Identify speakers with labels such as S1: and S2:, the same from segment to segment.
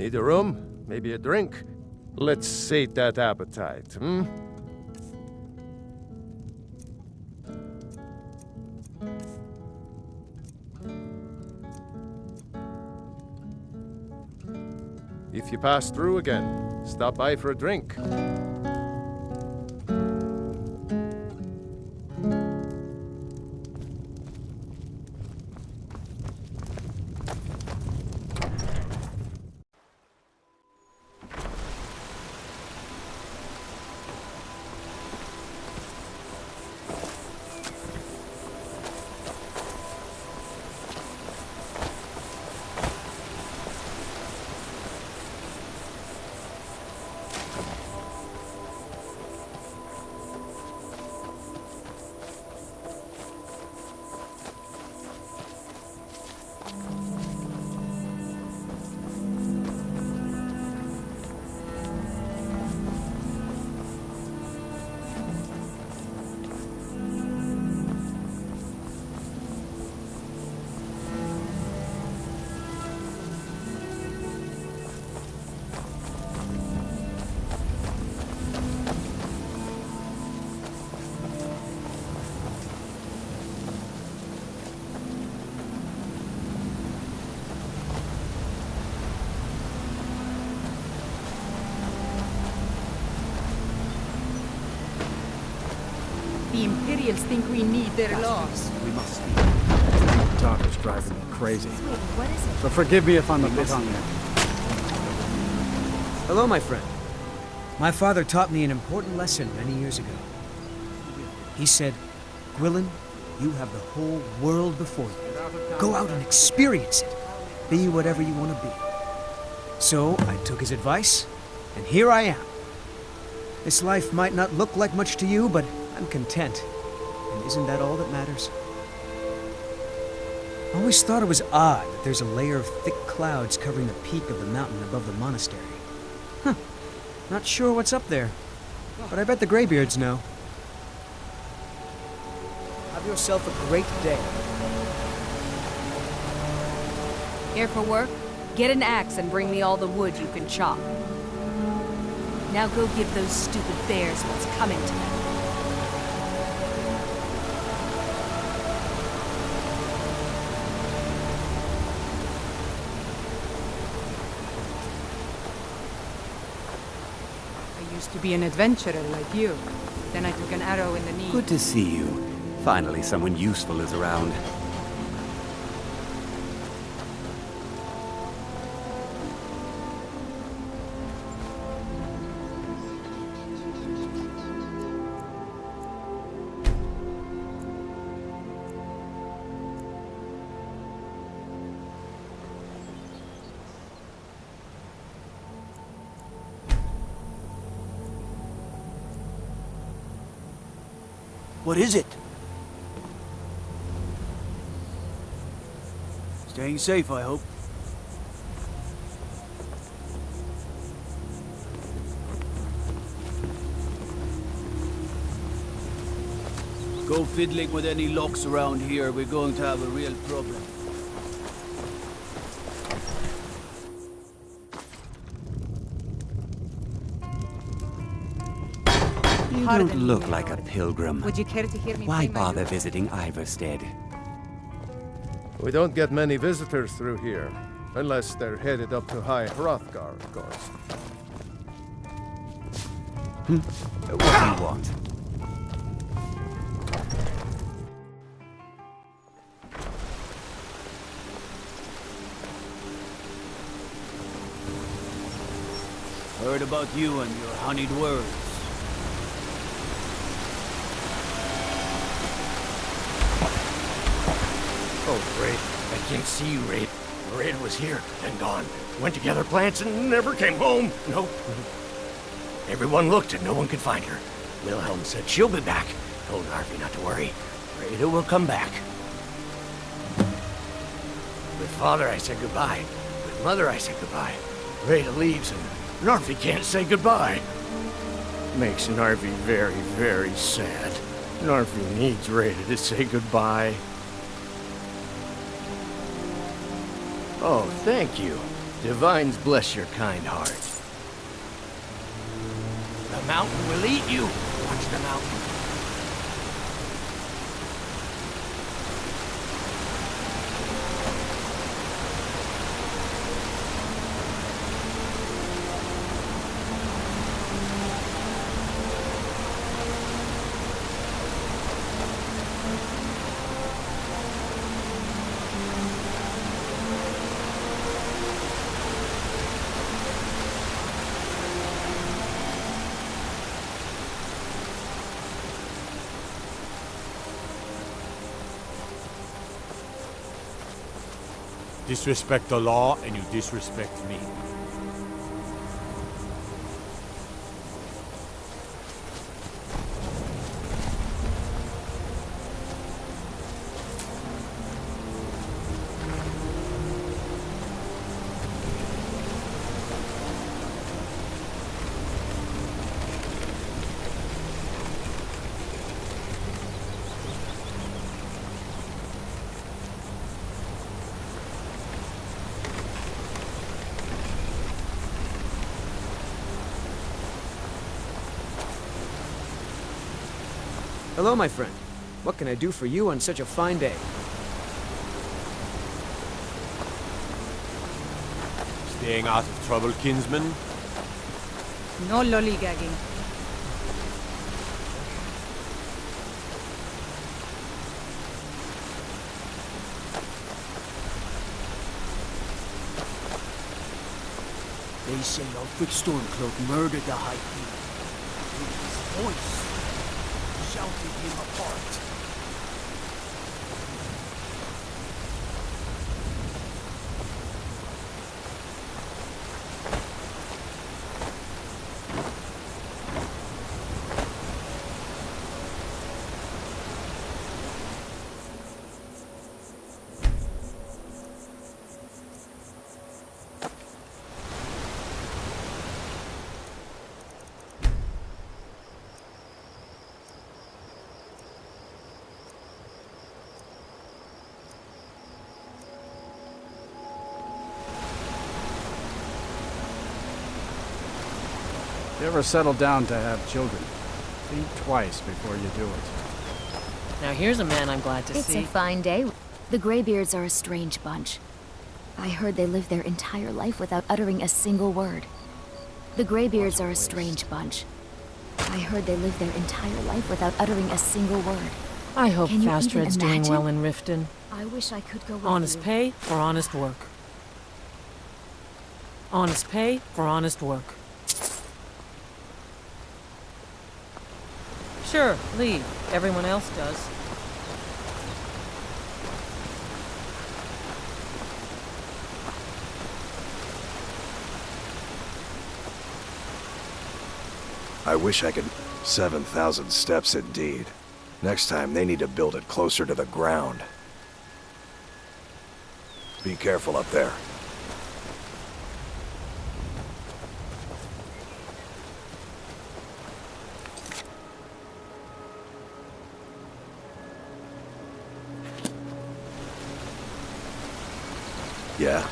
S1: Need a room? Maybe a drink? Let's sate that appetite, hmm? If you pass through again, stop by for a drink.
S2: The Imperials think we need their laws.
S3: We must speak. The talk is driving me crazy.
S2: Wait, what is it?
S3: So forgive me if I'm a bit on there.
S4: Hello, my friend. My father taught me an important lesson many years ago. He said, Gwilyn, you have the whole world before you. Go out and experience it. Be whatever you want to be. So I took his advice, and here I am. This life might not look like much to you, but I'm content. And isn't that all that matters? I always thought it was odd that there's a layer of thick clouds covering the peak of the mountain above the monastery. Huh. Not sure what's up there, but I bet the Greybeards know. Have yourself a great day.
S2: Here for work? Get an axe and bring me all the wood you can chop. Now go give those stupid bears what's coming to them. I used to be an adventurer like you. Then I took an arrow in the knee.
S5: Good to see you. Finally, someone useful is around.
S6: What is it? Staying safe, I hope. Go fiddling with any locks around here, we're going to have a real problem.
S5: You don't look like a pilgrim.
S2: Would you care to hear me
S5: Why
S2: play my
S5: bother
S2: lute?
S5: visiting Iverstead?
S1: We don't get many visitors through here, unless they're headed up to High Hrothgar, of course.
S5: What do you want?
S6: Heard about you and your honeyed words.
S7: Oh, Raid. I can't see you, Raid. Raid was here, then gone. Went to gather plants and never came home. Nope. Everyone looked and no one could find her. Wilhelm said she'll be back. Told Harvey not to worry. Rada will come back. With Father, I said goodbye. With Mother, I said goodbye. Rada leaves and Narvi can't say goodbye. Makes Narvi very, very sad. Narvi needs Rada to say goodbye. Oh, thank you. Divines bless your kind heart. The mountain will eat you. Watch the mountain.
S8: Disrespect the law, and you disrespect me.
S4: Hello, my friend. What can I do for you on such a fine day?
S8: Staying out of trouble, kinsman?
S9: No lollygagging.
S6: They say our thick Stormcloak murdered the High King. With his voice, shouted him apart.
S3: If you ever settle down to have children, think twice before you do it.
S10: Now here's a man I'm glad to see.
S11: It's a fine day. The Greybeards are a strange bunch. I heard they live their entire life without uttering a single word. The Greybeards are a strange bunch. I heard they live their entire life without uttering a single word.
S10: I hope
S11: Can you
S10: Fastred's
S11: even
S10: doing well
S11: imagine?
S10: in Riften.
S11: I wish I could go with
S10: Honest
S11: you.
S10: pay for honest work. Honest pay for honest work. Sure, leave. Everyone else does.
S12: I wish I could... 7,000 steps indeed. Next time they need to build it closer to the ground. Be careful up there. Yeah.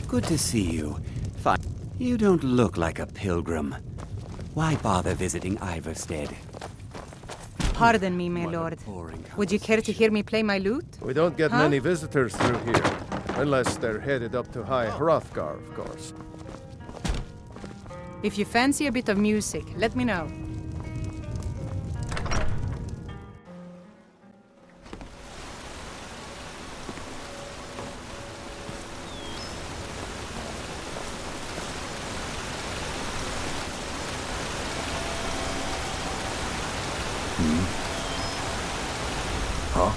S5: Good to see you. Fine. You don't look like a pilgrim. Why bother visiting Iverstead?
S9: Pardon me, my lord. Would you care to hear me play my lute?
S1: We don't get many visitors through here. Unless they're headed up to High Hrothgar, of course.
S9: If you fancy a bit of music, let me know.
S12: Huh?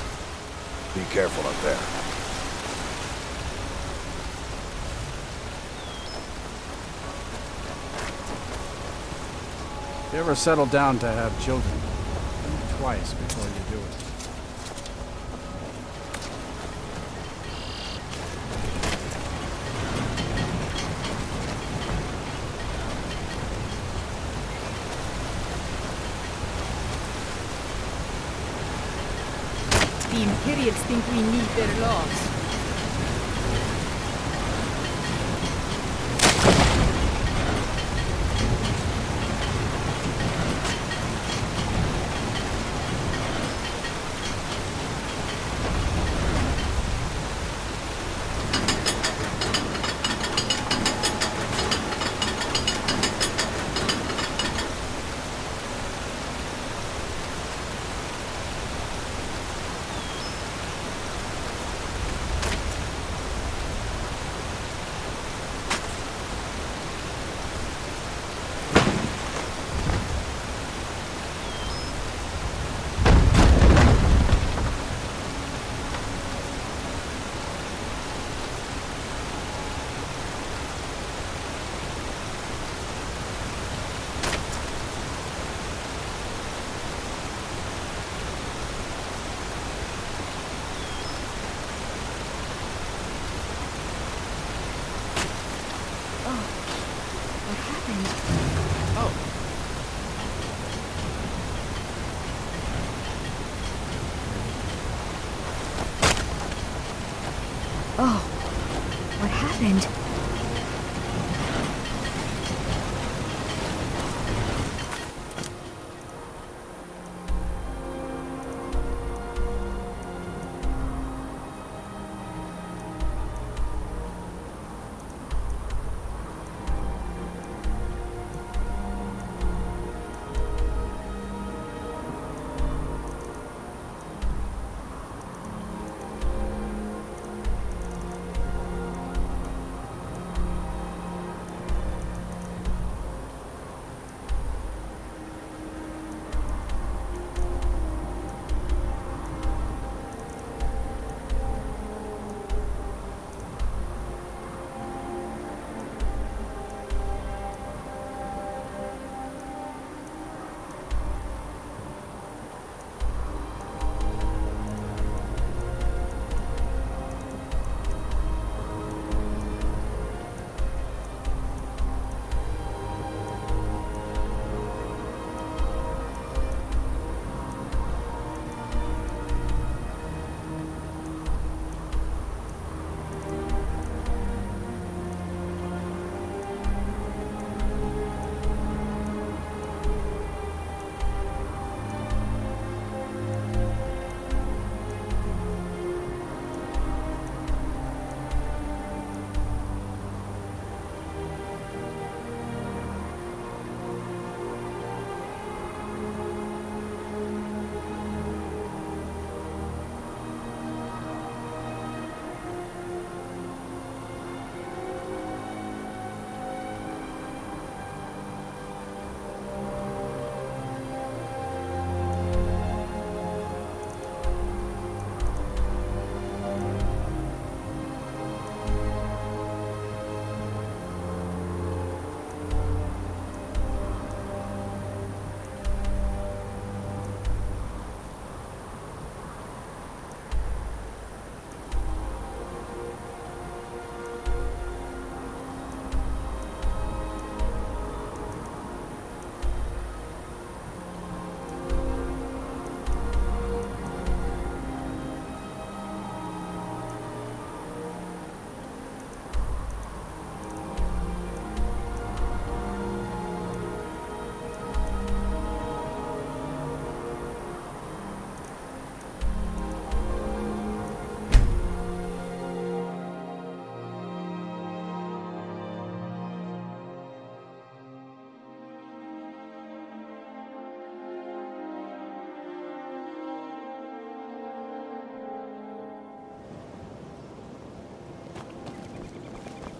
S12: Be careful up there.
S3: If you ever settle down to have children, think twice before you do it.
S9: The Imperials think we need their laws.
S11: Oh, what happened?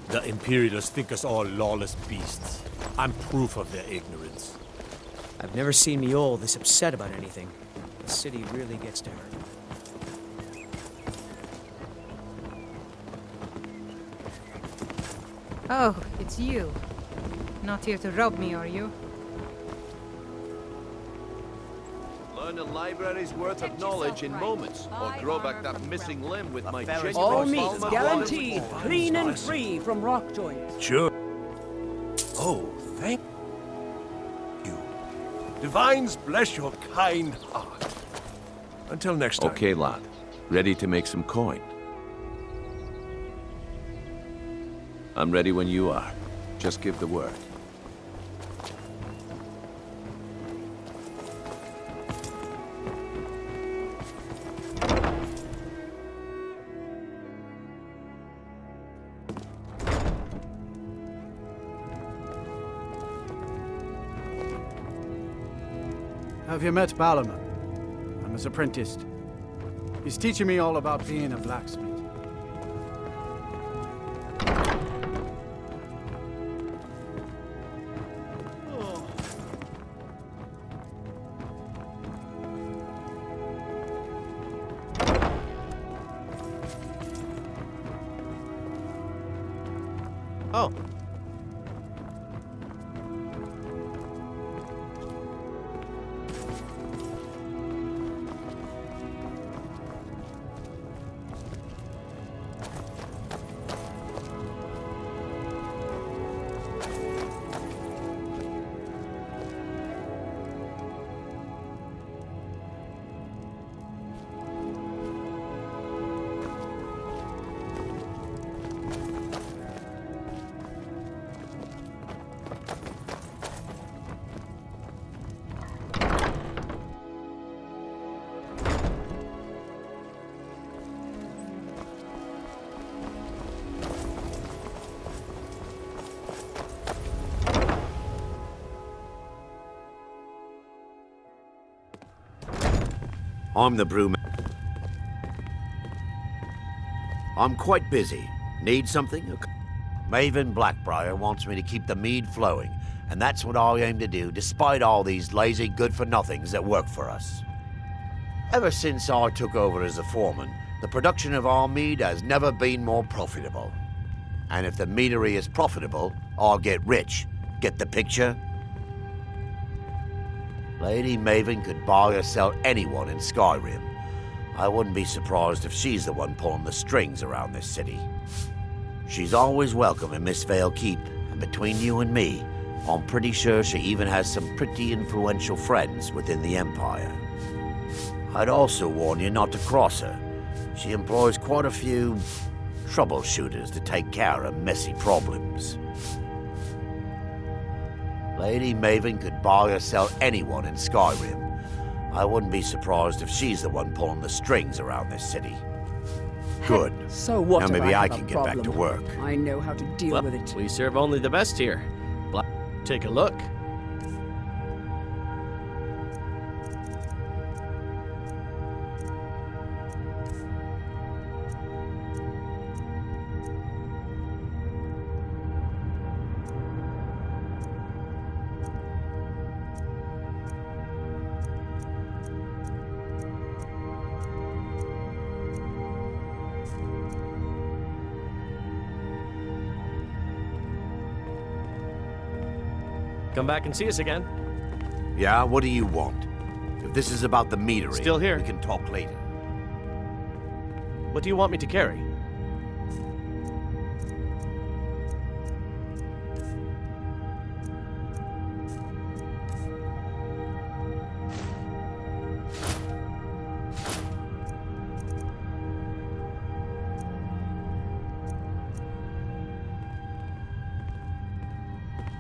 S8: The Imperials think us all lawless beasts. I'm proof of their ignorance.
S4: I've never seen Miol this upset about anything. The city really gets to her.
S9: Oh, it's you. Not here to rob me, are you?
S13: Learn a library's worth of knowledge in moments, or grow back that missing limb with my genuine
S6: All meats guaranteed, clean and free from rock joints.
S13: Sure. Oh, thank you. Divines bless your kind heart. Until next time.
S12: Okay, lad.
S13: Ready to make some coin? I'm ready when you are. Just give the word.
S3: Have you met Balaman? I'm his apprentice. He's teaching me all about being a blacksmith.
S7: Oh. I'm the brewman. I'm quite busy. Need something? Maven Blackbriar wants me to keep the mead flowing, and that's what I aim to do, despite all these lazy good-for-nothings that work for us. Ever since I took over as a foreman, the production of our mead has never been more profitable. And if the meadery is profitable, I'll get rich. Get the picture? Lady Maven could buy or sell anyone in Skyrim. I wouldn't be surprised if she's the one pulling the strings around this city. She's always welcome in Mistvale Keep, and between you and me, I'm pretty sure she even has some pretty influential friends within the Empire. I'd also warn you not to cross her. She employs quite a few troubleshooters to take care of messy problems. Lady Maven could buy or sell anyone in Skyrim. I wouldn't be surprised if she's the one pulling the strings around this city. Good.
S14: So what
S7: now
S14: if
S7: maybe I
S14: have
S7: can
S14: a
S7: get back to
S14: problem?
S7: work.
S14: I know how to deal with it.
S15: We serve only the best here. Take a look. Come back and see us again.
S7: Yeah, what do you want? If this is about the meadery,
S15: Still here.
S7: We can talk later.
S15: What do you want me to carry?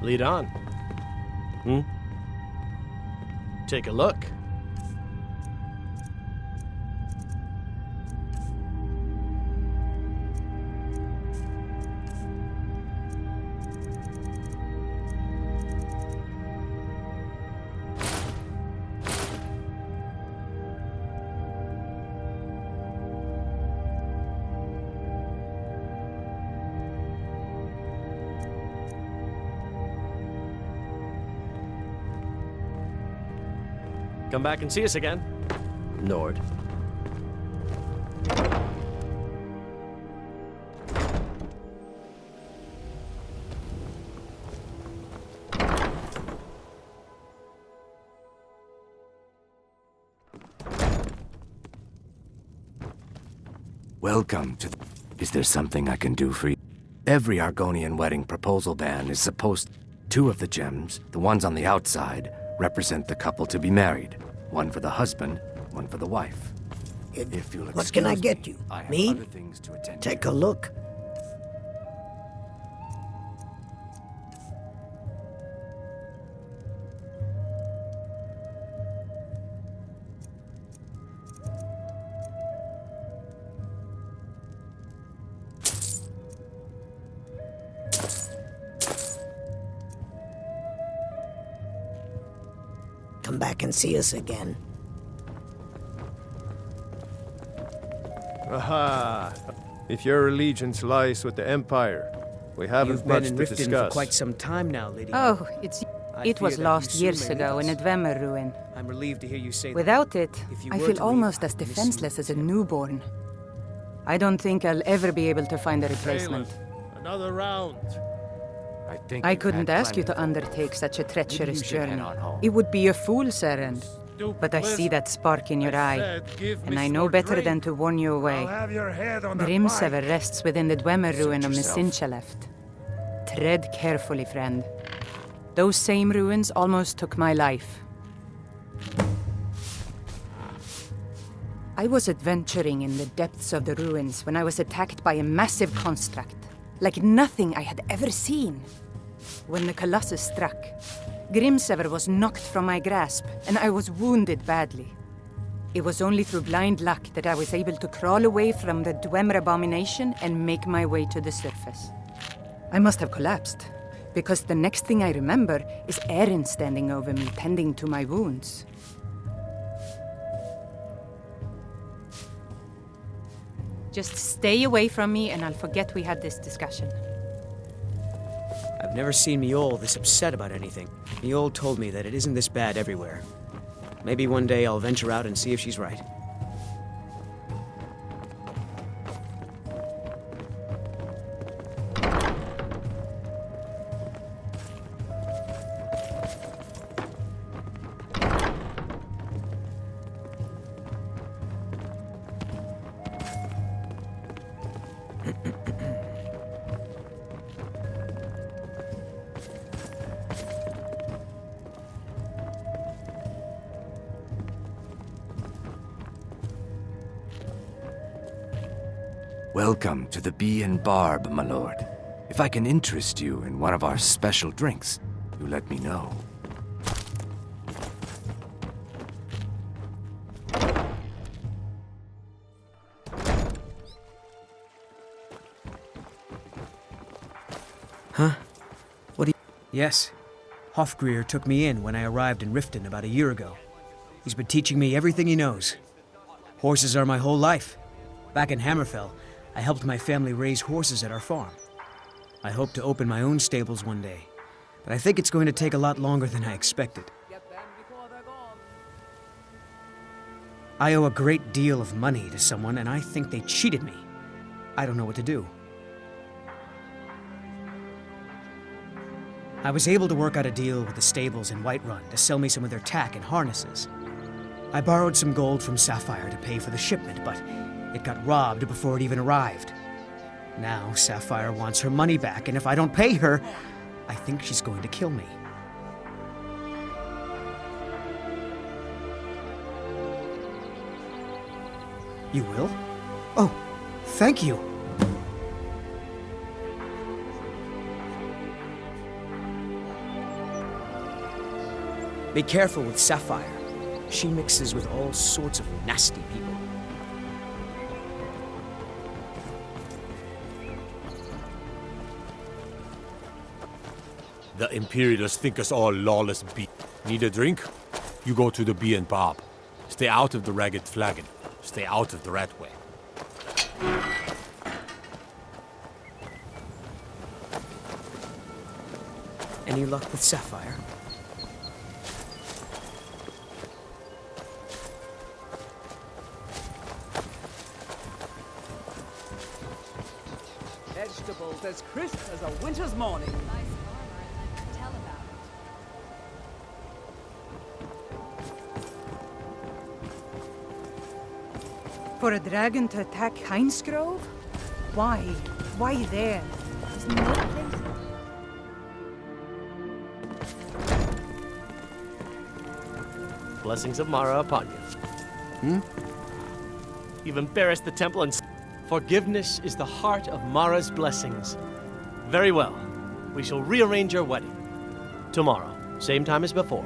S15: Lead on. Take a look. Come back and see us again. Nord.
S12: Welcome to Is there something I can do for you? Every Argonian wedding proposal band is supposed... Two of the gems, the ones on the outside, represent the couple to be married. One for the husband, one for the wife. If you'll
S16: What can I
S12: excuse
S16: get you?
S12: I have
S16: Meat?
S12: other things to attend
S16: Take
S12: to.
S16: a look. Come back and see us again.
S1: Aha! If your allegiance lies with the Empire, we haven't
S4: You've
S1: much
S4: been in
S1: to
S4: Riften
S1: discuss.
S4: for quite some time now, Lady.
S9: Oh, it was
S4: fear that
S9: lost
S4: you
S9: years
S4: soon may
S9: ago
S4: leave
S9: in a
S4: us.
S9: Dwemer ruin.
S4: I'm relieved to hear you say
S9: Without it,
S4: If you
S9: I
S4: were
S9: feel
S4: to leave,
S9: almost
S4: I'd
S9: as
S4: miss you
S9: defenseless as a newborn. I don't think I'll ever be able to find a replacement.
S1: Another round.
S12: I think
S9: I
S12: you've
S9: couldn't
S12: had
S9: ask you to
S12: plenty.
S9: undertake such a treacherous
S12: you should head
S9: journey.
S12: on home.
S9: It would be a fool's errand. But I see that spark in your eye, and I know better than to warn you away. Grimsever rests within the Dwemer ruin of Misinchaleft. Tread carefully, friend. Those same ruins almost took my life. I was adventuring in the depths of the ruins when I was attacked by a massive construct, like nothing I had ever seen. When the Colossus struck, Grimsever was knocked from my grasp, and I was wounded badly. It was only through blind luck that I was able to crawl away from the Dwemer abomination and make my way to the surface. I must have collapsed, because the next thing I remember is Erin standing over me, tending to my wounds. Just stay away from me, and I'll forget we had this discussion.
S4: I've never seen Miol this upset about anything. Miol told me that it isn't this bad everywhere. Maybe one day I'll venture out and see if she's right.
S12: Welcome to the Bee and Barb, my lord. If I can interest you in one of our special drinks, you let me know.
S4: Huh? What do you... Yes. Hofgrir took me in when I arrived in Riften about a year ago. He's been teaching me everything he knows. Horses are my whole life. Back in Hammerfell, I helped my family raise horses at our farm. I hope to open my own stables one day, but I think it's going to take a lot longer than I expected. I owe a great deal of money to someone, and I think they cheated me. I don't know what to do. I was able to work out a deal with the stables in Whiterun to sell me some of their tack and harnesses. I borrowed some gold from Sapphire to pay for the shipment, but it got robbed before it even arrived. Now Sapphire wants her money back, and if I don't pay her, I think she's going to kill me. You will? Oh, thank you. Be careful with Sapphire. She mixes with all sorts of nasty people.
S8: The Imperialists think us all lawless Need a drink? You go to the Bee and Bob. Stay out of the Ragged Flagon. Stay out of the Ratway.
S4: Any luck with Sapphire?
S14: Vegetables as crisp as a winter's morning.
S9: For a dragon to attack Heinsgrove? Why? Why there? There's no place.
S15: Blessings of Mara upon you. You've embarrassed the temple and... Forgiveness is the heart of Mara's blessings. Very well. We shall rearrange your wedding. Tomorrow, same time as before.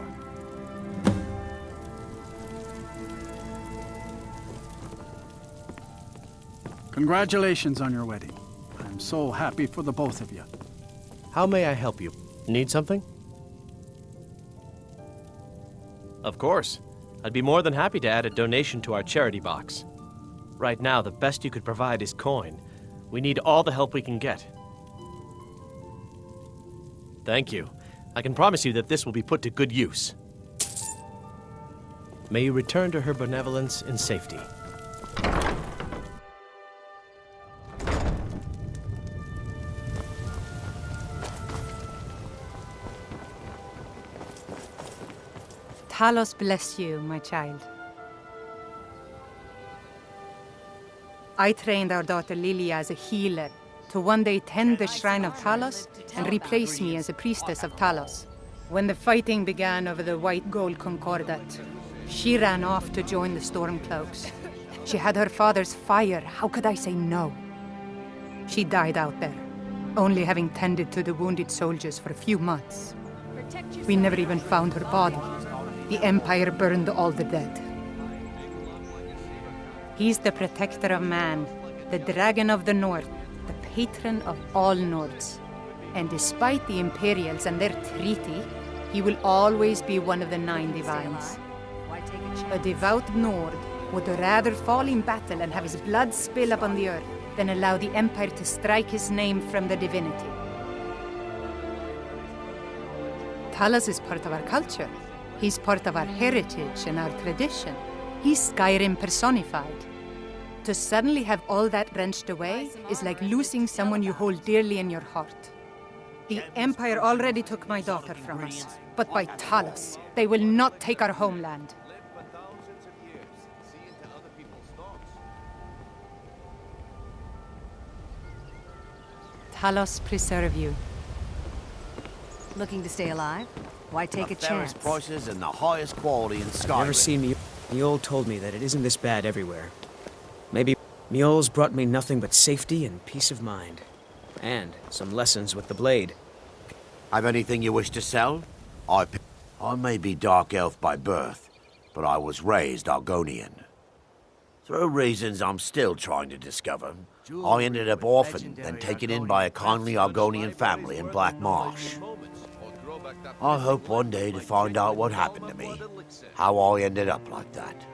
S3: Congratulations on your wedding. I'm so happy for the both of you.
S15: How may I help you? Need something? Of course. I'd be more than happy to add a donation to our charity box. Right now, the best you could provide is coin. We need all the help we can get. Thank you. I can promise you that this will be put to good use. May you return to her benevolence in safety.
S9: Talos bless you, my child. I trained our daughter Lilia as a healer to one day tend the shrine of Talos and replace me as a priestess of Talos. When the fighting began over the white gold concordat, she ran off to join the Stormcloaks. She had her father's fire. How could I say no? She died out there, only having tended to the wounded soldiers for a few months. We never even found her body. The Empire burned all the dead. He's the protector of man, the dragon of the North, the patron of all Nords. And despite the Imperials and their treaty, he will always be one of the 9 divines. A devout Nord would rather fall in battle and have his blood spill upon the earth than allow the Empire to strike his name from the divinity. Talos is part of our culture. He's part of our heritage and our tradition. He's Skyrim personified. To suddenly have all that wrenched away is like losing someone you hold dearly in your heart. The Empire already took my daughter from us, but by Talos, they will not take our homeland. Talos preserve you.
S2: Looking to stay alive? Why take a chance?
S7: Prices and the highest quality in Skyrim.
S4: Never seen me. Mule told me that it isn't this bad everywhere. Maybe Mule's brought me nothing but safety and peace of mind. And some lessons with the blade.
S7: Have anything you wish to sell? I may be Dark Elf by birth, but I was raised Argonian. Through reasons I'm still trying to discover, I ended up orphaned, then taken in by a kindly Argonian family in Black Marsh. I hope one day to find out what happened to me, how I ended up like that.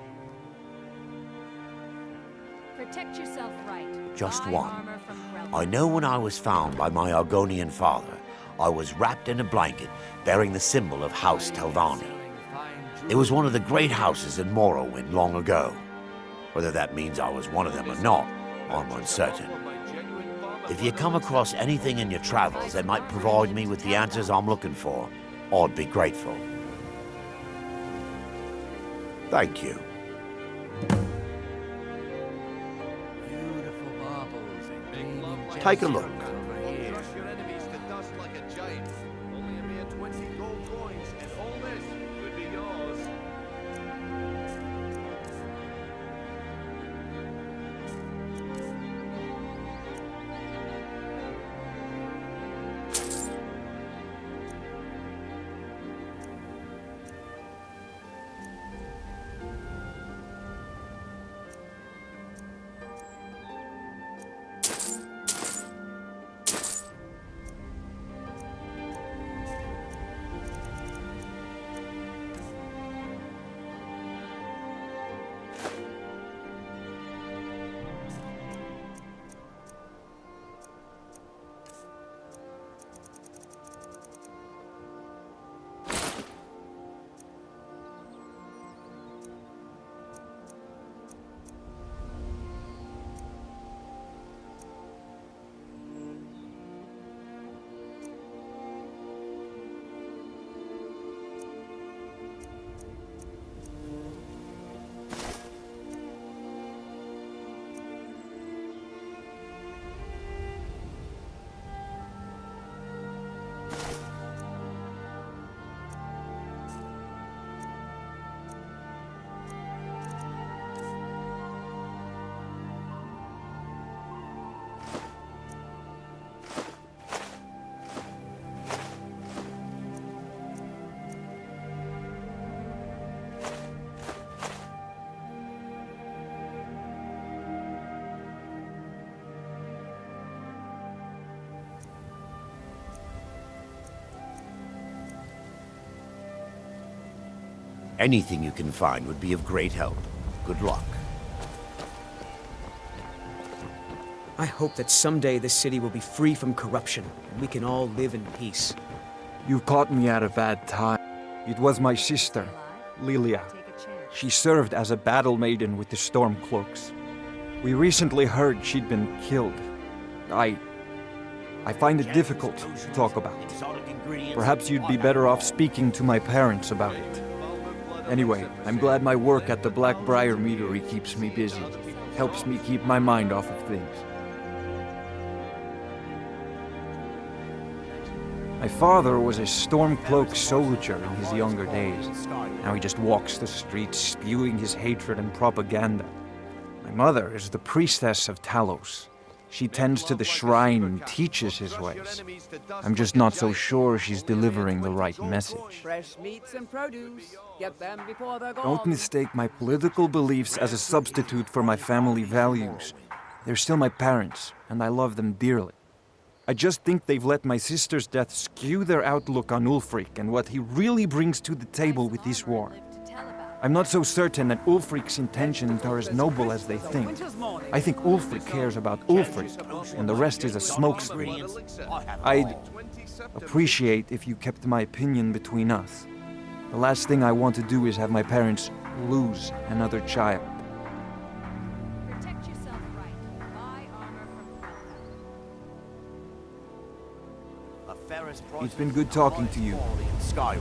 S2: Protect yourself right.
S7: Just one. I know when I was found by my Argonian father, I was wrapped in a blanket bearing the symbol of House Telvanni. It was one of the great houses in Morrowind long ago. Whether that means I was one of them or not, I'm uncertain. If you come across anything in your travels that might provide me with the answers I'm looking for, I'd be grateful. Thank you. Take a look.
S13: Crush your enemies to dust like a giant. Only a mere 20 gold coins, and all this could be yours.
S17: Anything you can find would be of great help. Good luck.
S4: I hope that someday this city will be free from corruption, and we can all live in peace.
S18: You've caught me at a bad time. It was my sister, Lilia. She served as a battle maiden with the Stormcloaks. We recently heard she'd been killed. I find it difficult to talk about. Perhaps you'd be better off speaking to my parents about it. Anyway, I'm glad my work at the Blackbriar Meadery keeps me busy. Helps me keep my mind off of things. My father was a Stormcloak soldier in his younger days. Now he just walks the streets spewing his hatred and propaganda. My mother is the priestess of Talos. She tends to the shrine and teaches his ways. I'm just not so sure she's delivering the right message.
S14: Fresh meats and produce. Get them before they're gone.
S18: Don't mistake my political beliefs as a substitute for my family values. They're still my parents, and I love them dearly. I just think they've let my sister's death skew their outlook on Ulfric and what he really brings to the table with this war. I'm not so certain that Ulfric's intentions are as noble as they think. I think Ulfric cares about Ulfric, and the rest is a smokescreen. I'd appreciate if you kept my opinion between us. The last thing I want to do is have my parents lose another child. It's been good talking to you.
S17: Skyrim.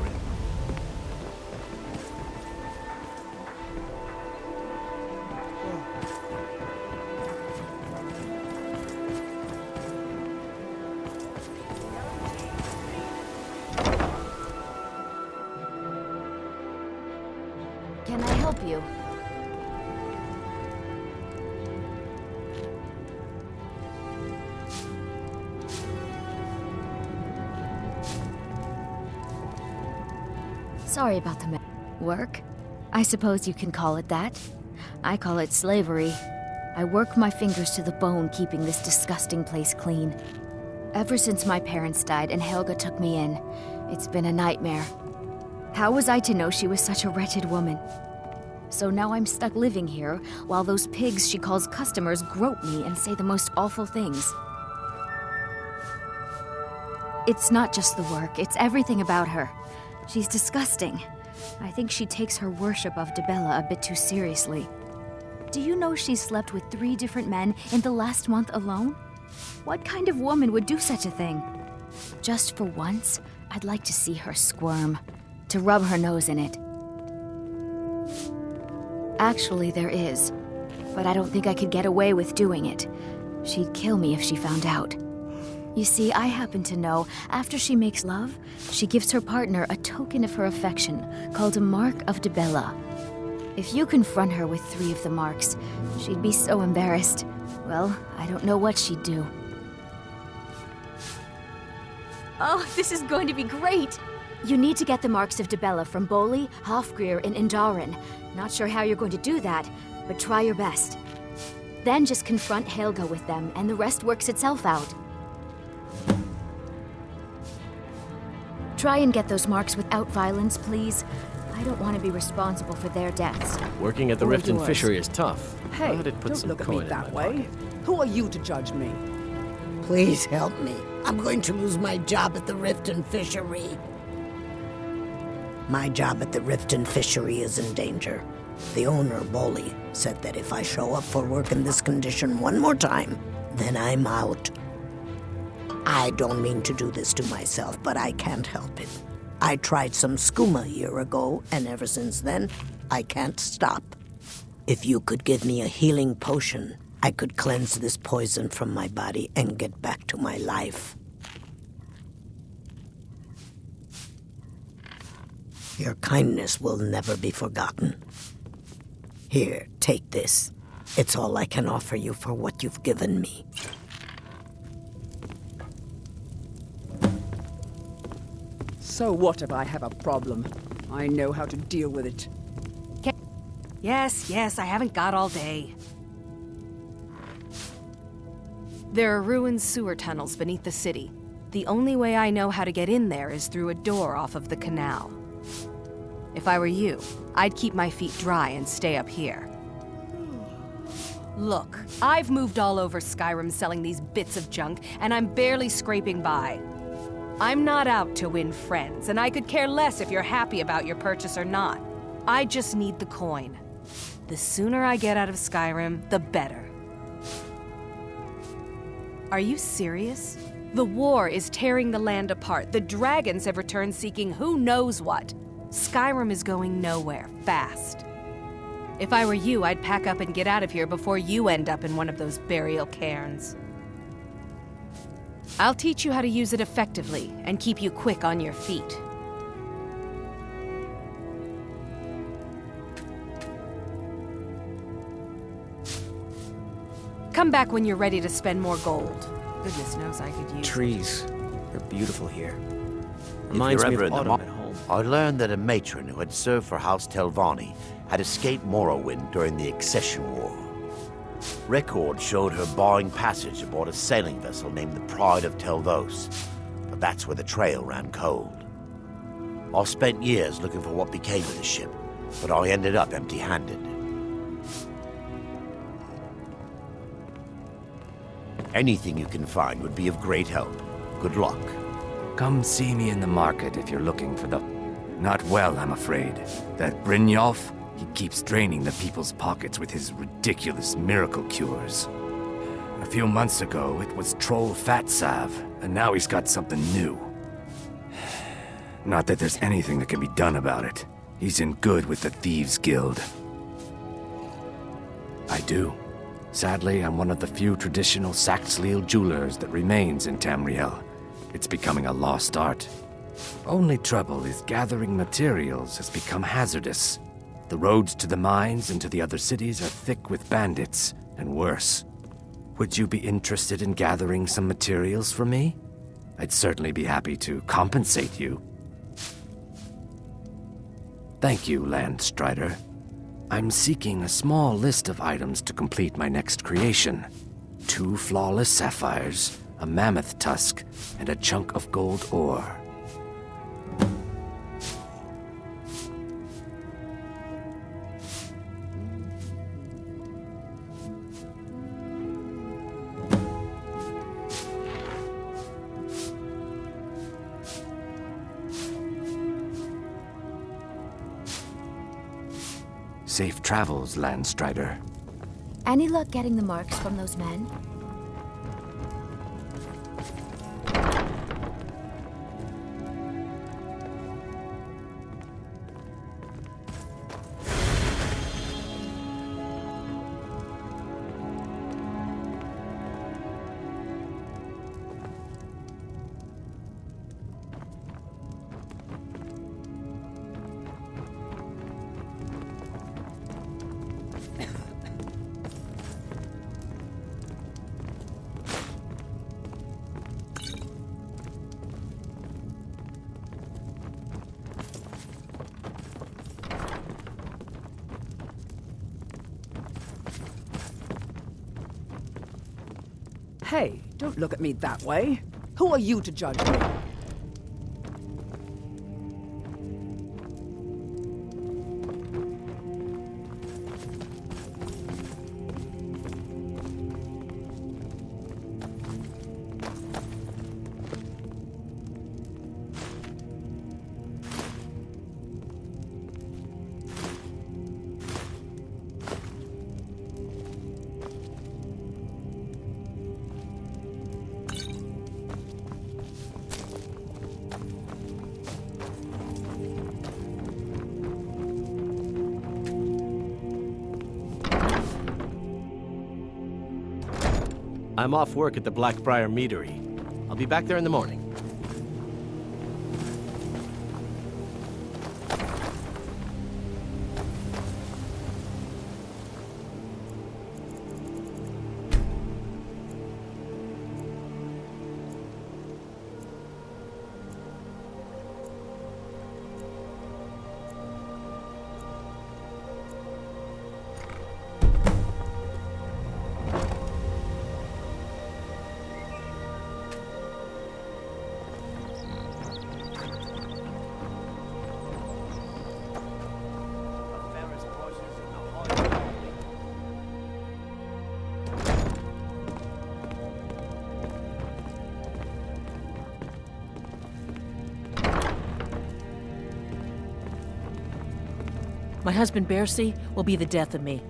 S11: Can I help you? Sorry about the work. I suppose you can call it that. I call it slavery. I work my fingers to the bone keeping this disgusting place clean. Ever since my parents died and Helga took me in, it's been a nightmare. How was I to know she was such a wretched woman? So now I'm stuck living here while those pigs she calls customers grope me and say the most awful things. It's not just the work, it's everything about her. She's disgusting. I think she takes her worship of Dibella a bit too seriously. Do you know she's slept with 3 different men in the last month alone? What kind of woman would do such a thing? Just for once, I'd like to see her squirm, to rub her nose in it. Actually, there is, but I don't think I could get away with doing it. She'd kill me if she found out. You see, I happen to know, after she makes love, she gives her partner a token of her affection, called a Mark of Dibella. If you confront her with 3 of the marks, she'd be so embarrassed. Well, I don't know what she'd do. Oh, this is going to be great! You need to get the marks of Dibella from Boli, Hofgrir, and Indaren. Not sure how you're going to do that, but try your best. Then just confront Helga with them, and the rest works itself out. Try and get those marks without violence, please. I don't want to be responsible for their deaths.
S15: Working at the Riften fishery is tough.
S14: Hey,
S15: but it puts
S14: don't
S15: some
S14: look at me
S15: coin in
S14: that
S15: my
S14: way.
S15: pocket.
S14: Who are you to judge me?
S16: Please help me. I'm going to lose my job at the Riften fishery. My job at the Riften fishery is in danger. The owner, Boli, said that if I show up for work in this condition one more time, then I'm out. I don't mean to do this to myself, but I can't help it. I tried some skooma a year ago, and ever since then, I can't stop. If you could give me a healing potion, I could cleanse this poison from my body and get back to my life. Your kindness will never be forgotten. Here, take this. It's all I can offer you for what you've given me.
S14: So what if I have a problem? I know how to deal with it.
S2: Yes, I haven't got all day. There are ruined sewer tunnels beneath the city. The only way I know how to get in there is through a door off of the canal. If I were you, I'd keep my feet dry and stay up here. Look, I've moved all over Skyrim selling these bits of junk, and I'm barely scraping by. I'm not out to win friends, and I could care less if you're happy about your purchase or not. I just need the coin. The sooner I get out of Skyrim, the better. Are you serious? The war is tearing the land apart. The dragons have returned seeking who knows what. Skyrim is going nowhere, fast. If I were you, I'd pack up and get out of here before you end up in one of those burial cairns. I'll teach you how to use it effectively and keep you quick on your feet. Come back when you're ready to spend more gold. Goodness knows I could use
S19: Trees. They're beautiful here.
S17: If
S19: Reminds
S17: you're
S19: me
S17: ever
S19: of
S17: in the
S19: autumn at home.
S17: I learned that a matron who had served for House Telvanni had escaped Morrowind during the Accession War. Records showed her barring passage aboard a sailing vessel named the Pride of Telvos, but that's where the trail ran cold. I spent years looking for what became of the ship, but I ended up empty-handed. Anything you can find would be of great help. Good luck.
S12: Come see me in the market if you're looking for the... Not well, I'm afraid. That Brynjolf, he keeps draining the people's pockets with his ridiculous miracle cures. A few months ago, it was Troll Fat Salve, and now he's got something new. Not that there's anything that can be done about it. He's in good with the Thieves' Guild. I do. Sadly, I'm one of the few traditional Saxhleel jewelers that remains in Tamriel. It's becoming a lost art. Only trouble is gathering materials has become hazardous. The roads to the mines and to the other cities are thick with bandits, and worse. Would you be interested in gathering some materials for me? I'd certainly be happy to compensate you. Thank you, Landstrider. I'm seeking a small list of items to complete my next creation. 2 flawless sapphires, a mammoth tusk, and a chunk of gold ore. Safe travels, Landstrider.
S11: Any luck getting the marks from those men?
S14: Hey, don't look at me that way. Who are you to judge me?
S15: I'm off work at the Blackbriar Meadery. I'll be back there in the morning.
S10: My husband Bercy will be the death of me.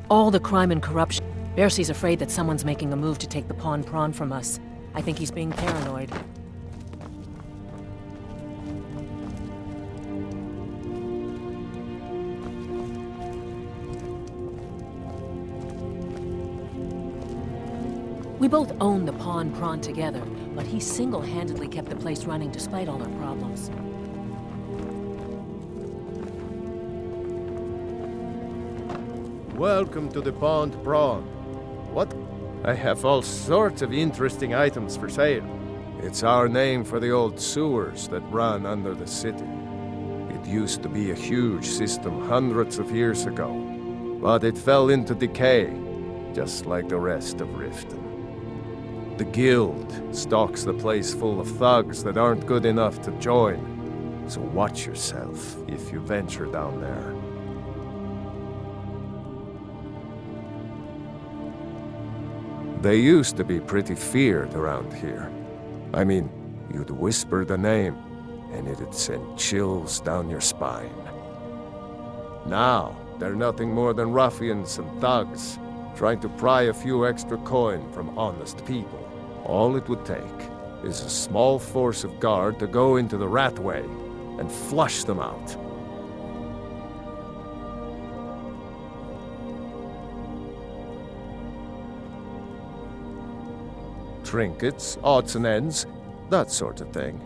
S10: All the crime and corruption. Bercy's afraid that someone's making a move to take the pawn prawn from us. I think he's being paranoid. We both own the pawn prawn together, but he single-handedly kept the place running despite all our problems.
S1: Welcome to the Pawned Prawn. What? I have all sorts of interesting items for sale. It's our name for the old sewers that run under the city. It used to be a huge system hundreds of years ago, but it fell into decay, just like the rest of Riften. The guild stocks the place full of thugs that aren't good enough to join, so watch yourself if you venture down there. They used to be pretty feared around here. I mean, you'd whisper the name, and it'd send chills down your spine. Now, they're nothing more than ruffians and thugs, trying to pry a few extra coin from honest people. All it would take is a small force of guard to go into the Ratway and flush them out. Trinkets, odds and ends, that sort of thing.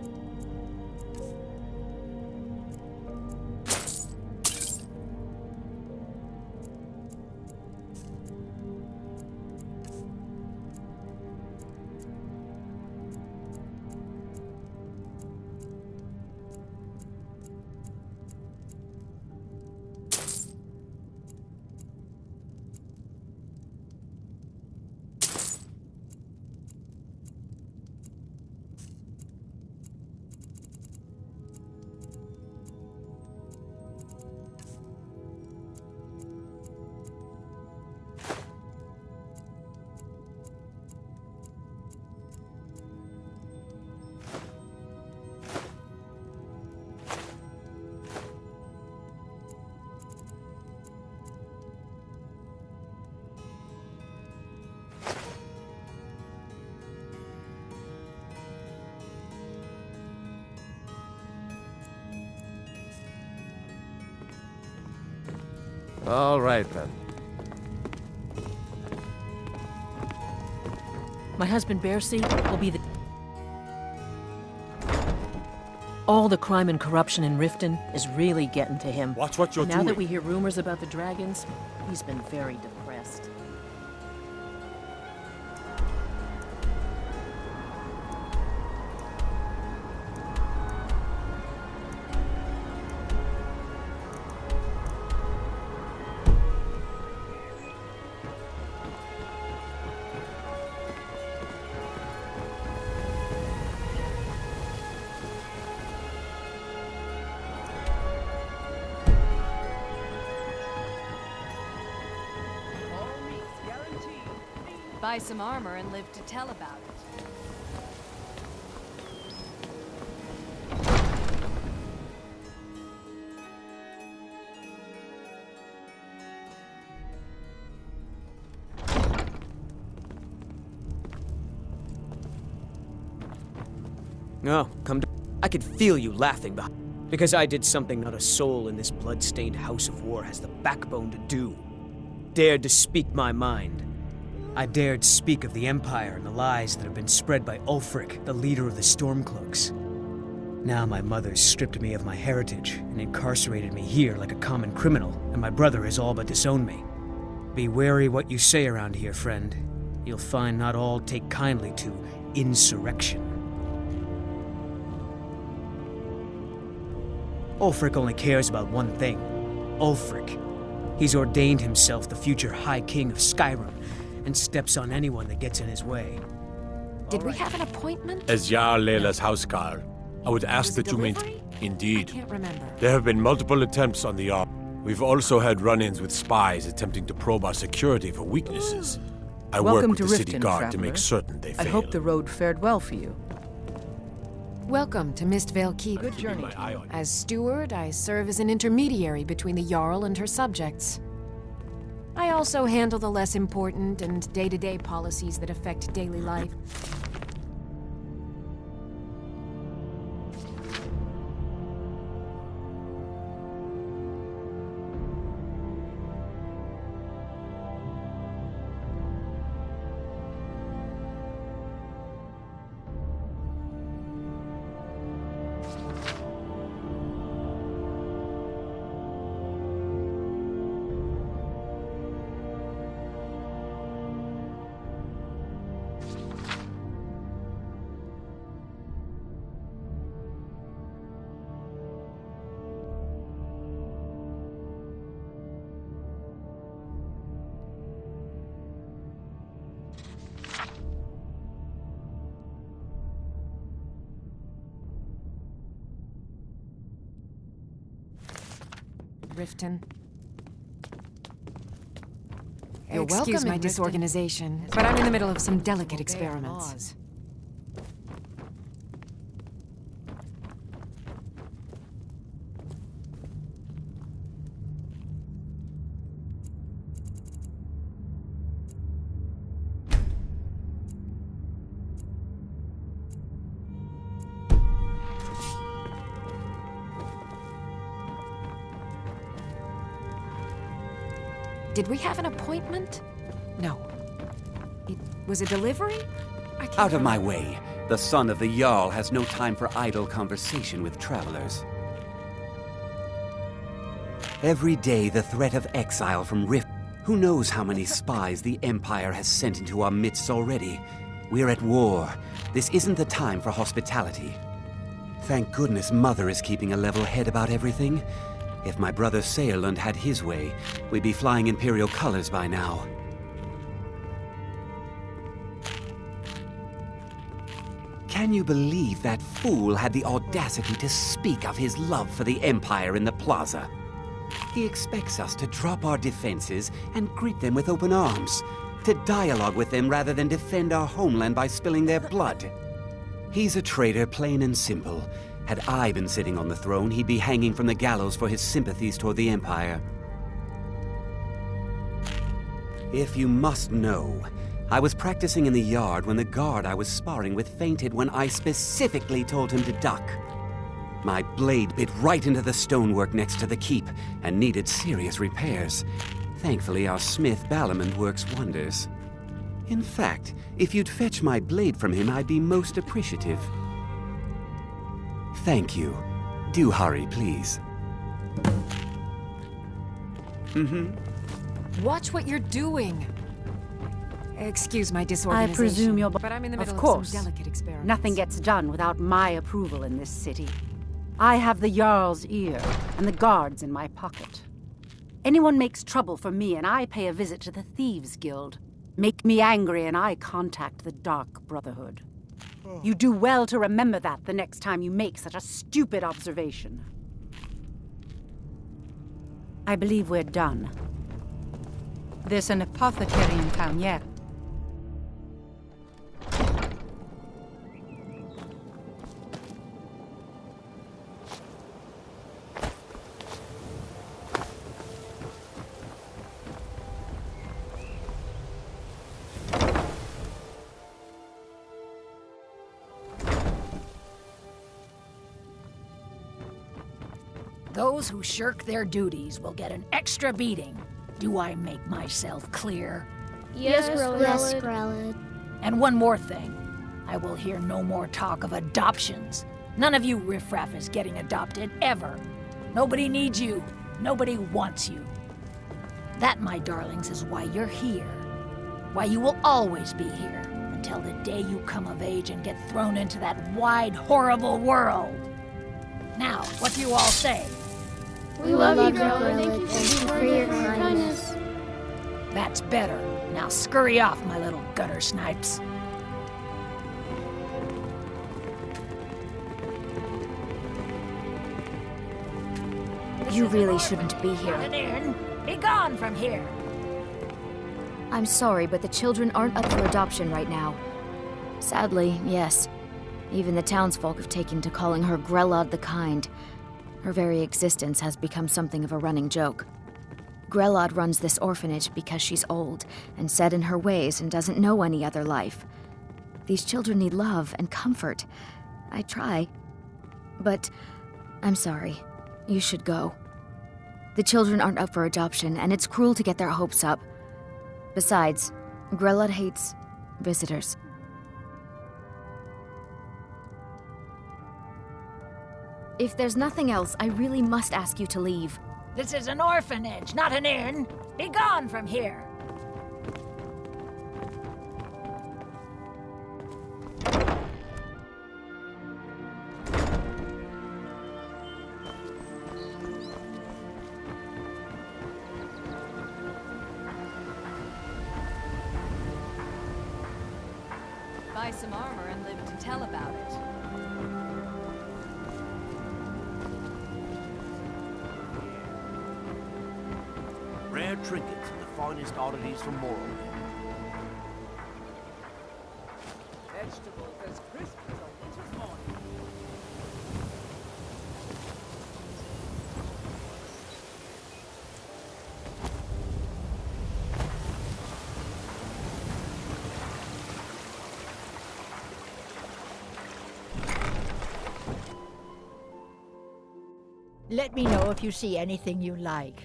S1: All right, then.
S10: My husband Bercy will be the... All the crime and corruption in Riften is really getting to him.
S8: Watch what you're
S10: doing.
S8: doing.
S10: Now that we hear rumors about the dragons, he's been very depressed.
S2: Buy some armor and live to tell about it.
S4: Oh, come to... I could feel you laughing behind... Because I did something not a soul in this blood-stained house of war has the backbone to do. Dared to speak my mind. I dared speak of the Empire and the lies that have been spread by Ulfric, the leader of the Stormcloaks. Now my mother's stripped me of my heritage and incarcerated me here like a common criminal, and my brother has all but disowned me. Be wary what you say around here, friend. You'll find not all take kindly to insurrection. Ulfric only cares about one thing. Ulfric. He's ordained himself the future High King of Skyrim, and steps on anyone that gets in his way.
S2: Did we have an appointment?
S8: As Jarl Leila's housecarl, I would ask that you Indeed.
S2: I can't remember.
S8: There have been multiple attempts on the arm. We've also had run-ins with spies attempting to probe our security for weaknesses. I work
S14: Welcome
S8: with
S14: to
S8: the city
S14: Riften,
S8: guard to
S14: traveler.
S8: make certain they fail.
S14: I hope the road fared well for you.
S20: Welcome to Mistvale Keep.
S8: Good journey.
S20: As steward, I serve as an intermediary between the Jarl and her subjects. I also handle the less important and day-to-day policies that affect daily life. Riften. Excuse my disorganization, but I'm in the middle of some delicate experiments. Did we have an appointment? No. It was a delivery?
S5: Out of my way. The son of the Jarl has no time for idle conversation with travelers. Every day the threat of exile from Riften. Who knows how many spies the Empire has sent into our midst already? We're at war. This isn't the time for hospitality. Thank goodness Mother is keeping a level head about everything. If my brother Saerlund had his way, we'd be flying Imperial colors by now. Can you believe that fool had the audacity to speak of his love for the Empire in the plaza? He expects us to drop our defenses and greet them with open arms, to dialogue with them rather than defend our homeland by spilling their blood. He's a traitor, plain and simple. Had I been sitting on the throne, he'd be hanging from the gallows for his sympathies toward the Empire. If you must know, I was practicing in the yard when the guard I was sparring with fainted when I specifically told him to duck. My blade bit right into the stonework next to the keep and needed serious repairs. Thankfully, our smith Ballamond works wonders. In fact, if you'd fetch my blade from him, I'd be most appreciative. Thank you. Do hurry, please.
S20: Watch what you're doing. Excuse my disorganization.
S21: I presume you're...
S20: But I'm in the middle of some delicate experiments.
S21: Nothing gets done without my approval in this city. I have the Jarl's ear and the guards in my pocket. Anyone makes trouble for me and I pay a visit to the Thieves' Guild. Make me angry and I contact the Dark Brotherhood. You do well to remember that the next time you make such a stupid observation. I believe we're done. There's an apothecary in town yet.
S22: Those who shirk their duties will get an extra beating. Do I make myself clear?
S11: Yes, Grelod.
S22: And one more thing. I will hear no more talk of adoptions. None of you riffraff is getting adopted, ever. Nobody needs you. Nobody wants you. That, my darlings, is why you're here. Why you will always be here, until the day you come of age and get thrown into that wide, horrible world. Now, what do you all say?
S11: We love you, Grelod. Thank you for your kindness.
S22: That's better. Now scurry off, my little gutter snipes.
S11: You really shouldn't be here.
S22: Be gone from here.
S11: I'm sorry, but the children aren't up for adoption right now. Sadly, yes. Even the townsfolk have taken to calling her Grelod the Kind. Her very existence has become something of a running joke. Grelod runs this orphanage because she's old and set in her ways and doesn't know any other life. These children need love and comfort. I try. But I'm sorry. You should go. The children aren't up for adoption, and it's cruel to get their hopes up. Besides, Grelod hates visitors. If there's nothing else, I really must ask you to leave.
S22: This is an orphanage, not an inn. Be gone from here.
S2: Buy some armor and live to tell about it.
S17: Rare trinkets and the finest oddities from Morrowind.
S14: Vegetables as crisp as a winter's morning.
S22: Let me know if you see anything you like.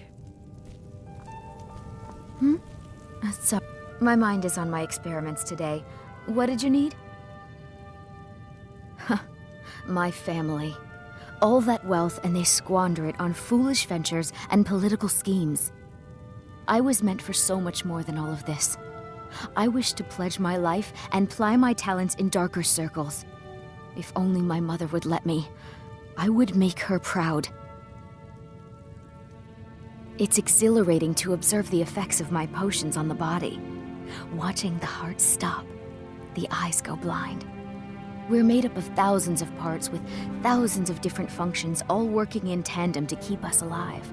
S11: So, my mind is on my experiments today. What did you need? My family. All that wealth, and they squander it on foolish ventures and political schemes. I was meant for so much more than all of this. I wish to pledge my life and ply my talents in darker circles. If only my mother would let me, I would make her proud. It's exhilarating to observe the effects of my potions on the body. Watching the heart stop, the eyes go blind. We're made up of thousands of parts with thousands of different functions, all working in tandem to keep us alive.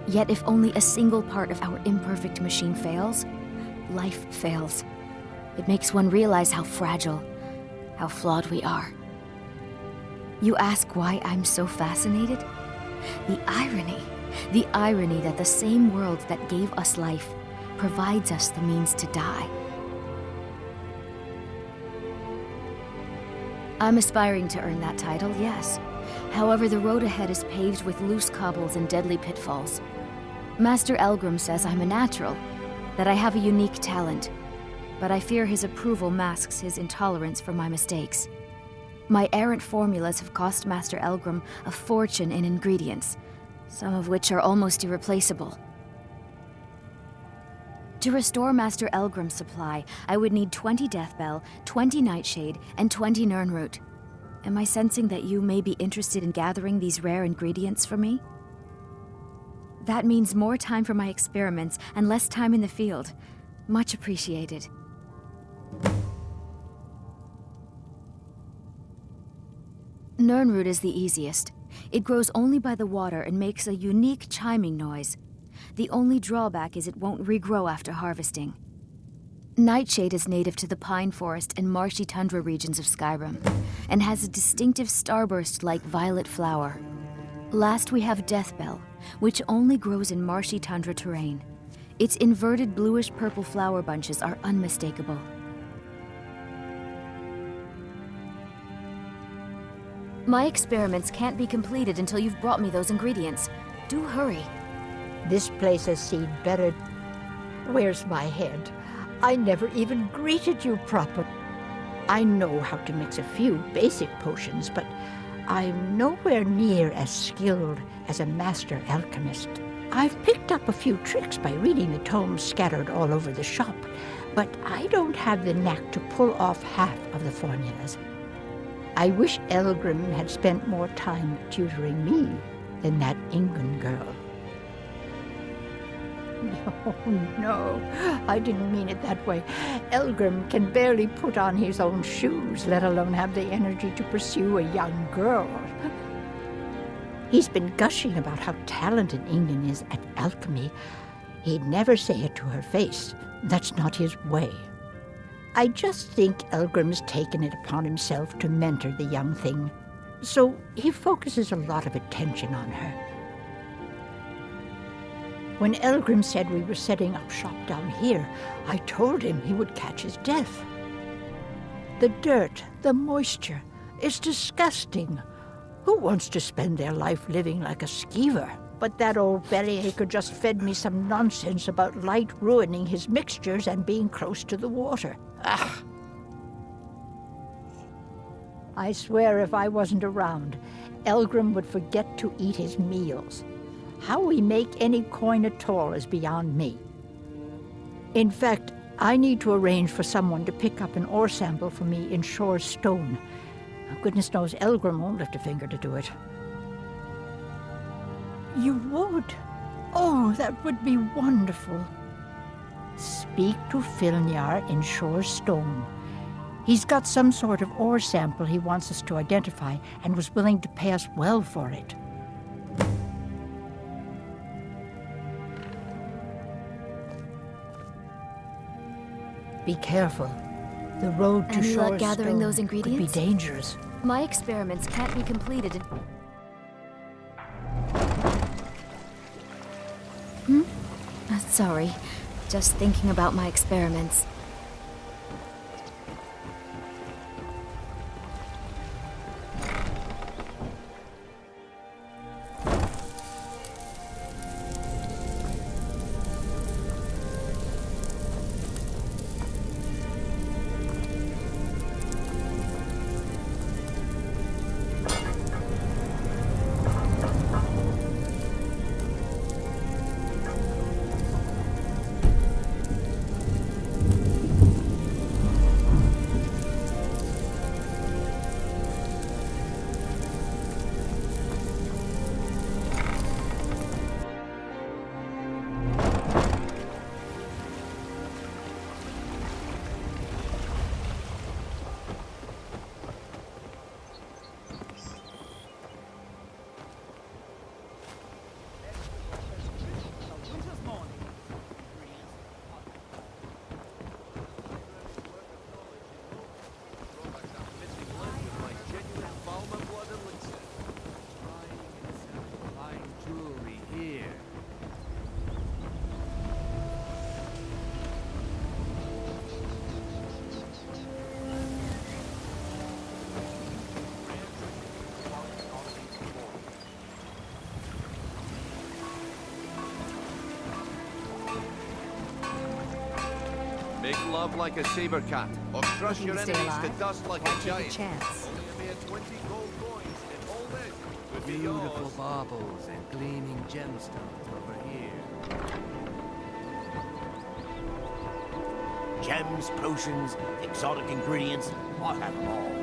S11: Yet if only a single part of our imperfect machine fails, life fails. It makes one realize how fragile, how flawed we are. You ask why I'm so fascinated? The irony that the same world that gave us life provides us the means to die. I'm aspiring to earn that title, yes. However, the road ahead is paved with loose cobbles and deadly pitfalls. Master Elgrim says I'm a natural, that I have a unique talent, but I fear his approval masks his intolerance for my mistakes. My errant formulas have cost Master Elgrim a fortune in ingredients, some of which are almost irreplaceable. To restore Master Elgrim's supply, I would need 20 Deathbell, 20 Nightshade, and 20 Nirnroot. Am I sensing that you may be interested in gathering these rare ingredients for me? That means more time for my experiments and less time in the field. Much appreciated. Nirnroot is the easiest. It grows only by the water and makes a unique chiming noise. The only drawback is it won't regrow after harvesting. Nightshade is native to the pine forest and marshy tundra regions of Skyrim, and has a distinctive starburst-like violet flower. Last we have Deathbell, which only grows in marshy tundra terrain. Its inverted bluish-purple flower bunches are unmistakable. My experiments can't be completed until you've brought me those ingredients. Do hurry.
S22: This place has seen better. Where's my head? I never even greeted you proper. I know how to mix a few basic potions, but I'm nowhere near as skilled as a master alchemist. I've picked up a few tricks by reading the tomes scattered all over the shop, but I don't have the knack to pull off half of the formulas. I wish Elgrim had spent more time tutoring me than that Ingun girl. No, I didn't mean it that way. Elgrim can barely put on his own shoes, let alone have the energy to pursue a young girl. He's been gushing about how talented Ingun is at alchemy. He'd never say it to her face. That's not his way.
S3: I just think Elgrim's taken it upon himself to mentor the young thing, so he focuses a lot of attention on her. When Elgrim said we were setting up shop down here, I told him he would catch his death. The dirt, the moisture, is disgusting. Who wants to spend their life living like a skeever? But that old bellyacre just fed me some nonsense about light ruining his mixtures and being close to the water. Ugh! I swear if I wasn't around, Elgrim would forget to eat his meals. How we make any coin at all is beyond me. In fact, I need to arrange for someone to pick up an ore sample for me in Shore's stone. Goodness knows Elgrim won't lift a finger to do it. You would? Oh, that would be wonderful. Speak to Filnyar in Shore's stone. He's got some sort of ore sample he wants us to identify and was willing to pay us well for it. Be careful. The road to
S11: Any luck
S3: Shore's
S11: gathering
S3: stone
S11: those ingredients?
S3: could be dangerous.
S11: My experiments can't be completed in... Sorry. Just thinking about my experiments.
S13: Make love like a saber cat, or crush your enemies to dust like a giant.
S2: Chance.
S13: Only a 20 gold coins, and all this could be
S12: Beautiful
S13: yours.
S12: baubles and gleaming gemstones over here.
S17: Gems, potions, exotic ingredients, I have them all.